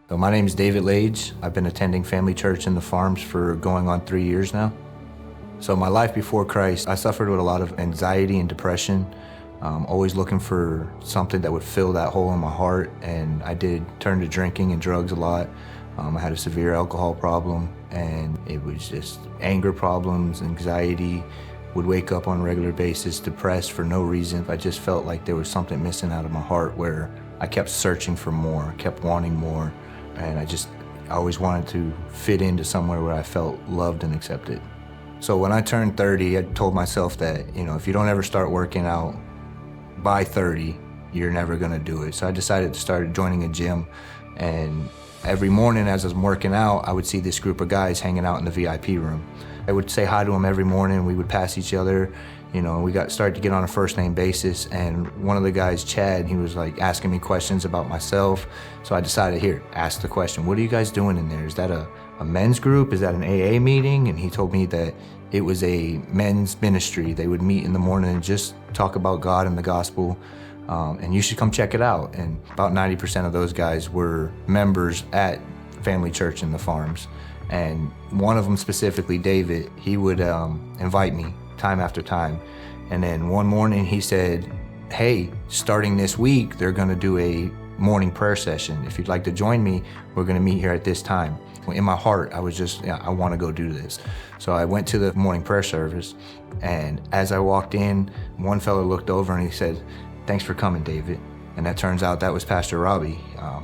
So my name is David Lage. I've been attending Family Church in the Farms for going on 3 years now. So my life before Christ, I suffered with a lot of anxiety and depression, always looking for something that would fill that hole in my heart, and I did turn to drinking and drugs a lot. I had a severe alcohol problem, and it was just anger problems, anxiety, would wake up on a regular basis depressed for no reason. I just felt like there was something missing out of my heart where I kept searching for more, kept wanting more, and I always wanted to fit into somewhere where I felt loved and accepted. So when I turned 30, I told myself that, if you don't ever start working out by 30, you're never gonna do it. So I decided to start joining a gym, and every morning as I was working out, I would see this group of guys hanging out in the VIP room. I would say hi to them every morning. We would pass each other. We started to get on a first name basis, and one of the guys, Chad, he was like asking me questions about myself. So I decided, here, ask the question. What are you guys doing in there? Is that a men's group? Is that an AA meeting? And he told me that it was a men's ministry. They would meet in the morning and just talk about God and the gospel. And you should come check it out. And about 90% of those guys were members at Family Church in the Farms. And one of them specifically, David, he would invite me time after time. And then one morning he said, hey, starting this week, they're gonna do a morning prayer session. If you'd like to join me, we're gonna meet here at this time. In my heart, I was just, I wanna go do this. So I went to the morning prayer service, and as I walked in, one fellow looked over and he said, thanks for coming, David. And that turns out that was Pastor Robbie.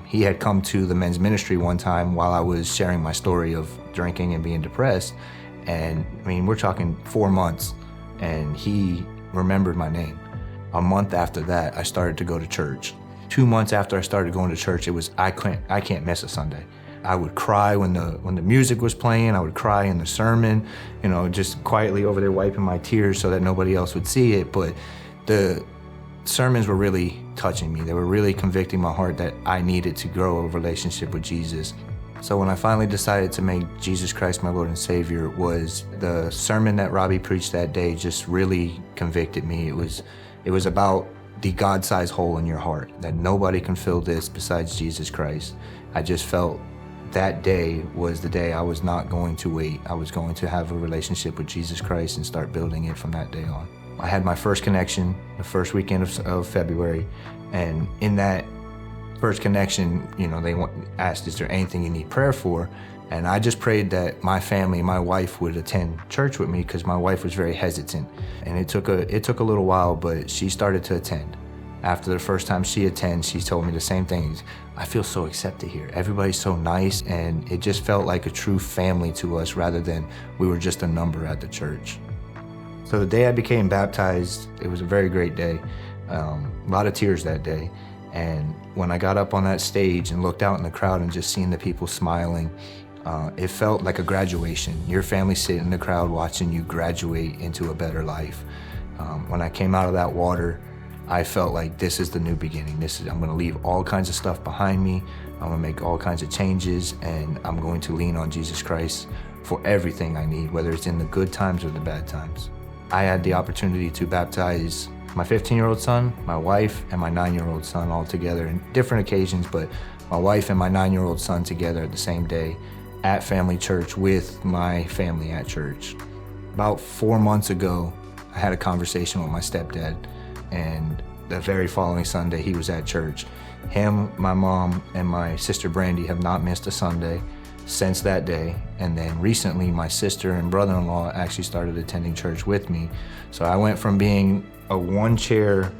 He had come to the men's ministry one time while I was sharing my story of drinking and being depressed. And we're talking 4 months, and he remembered my name. A month after that, I started to go to church. 2 months after I started going to church, it was, I can't miss a Sunday. I would cry when the music was playing. I would cry in the sermon, just quietly over there wiping my tears so that nobody else would see it. But the sermons were really touching me. They were really convicting my heart that I needed to grow a relationship with Jesus. So when I finally decided to make Jesus Christ my Lord and Savior, was the sermon that Robbie preached that day just really convicted me. It was about the God-sized hole in your heart, that nobody can fill this besides Jesus Christ. I just felt that day was the day I was not going to wait. I was going to have a relationship with Jesus Christ and start building it from that day on. I had my first connection the first weekend of February, and in that first connection, they asked, is there anything you need prayer for? And I just prayed that my family, my wife, would attend church with me, because my wife was very hesitant. And it took a little while, but she started to attend. After the first time she attends, she told me the same things. I feel so accepted here. Everybody's so nice, and it just felt like a true family to us rather than we were just a number at the church. So the day I became baptized, it was a very great day. A lot of tears that day. And when I got up on that stage and looked out in the crowd and just seeing the people smiling, it felt like a graduation. Your family sitting in the crowd watching you graduate into a better life. When I came out of that water, I felt like this is the new beginning. I'm gonna leave all kinds of stuff behind me. I'm gonna make all kinds of changes, and I'm going to lean on Jesus Christ for everything I need, whether it's in the good times or the bad times. I had the opportunity to baptize my 15-year-old son, my wife, and my 9-year-old son all together in different occasions, but my wife and my 9-year-old son together at the same day at Family Church with my family at church. About 4 months ago, I had a conversation with my stepdad, and the very following Sunday he was at church. Him, my mom, and my sister Brandy have not missed a Sunday since that day. And then recently my sister and brother-in-law actually started attending church with me. So I went from being a one chair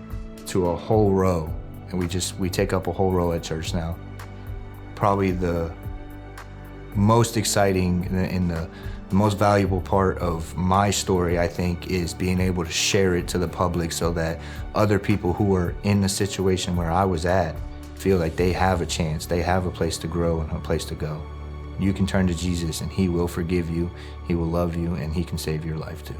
to a whole row, and we take up a whole row at church now. Probably the most exciting and the most valuable part of my story, I think, is being able to share it to the public so that other people who are in the situation where I was at feel like they have a chance, they have a place to grow and a place to go. You can turn to Jesus and he will forgive you, he will love you, and he can save your life too.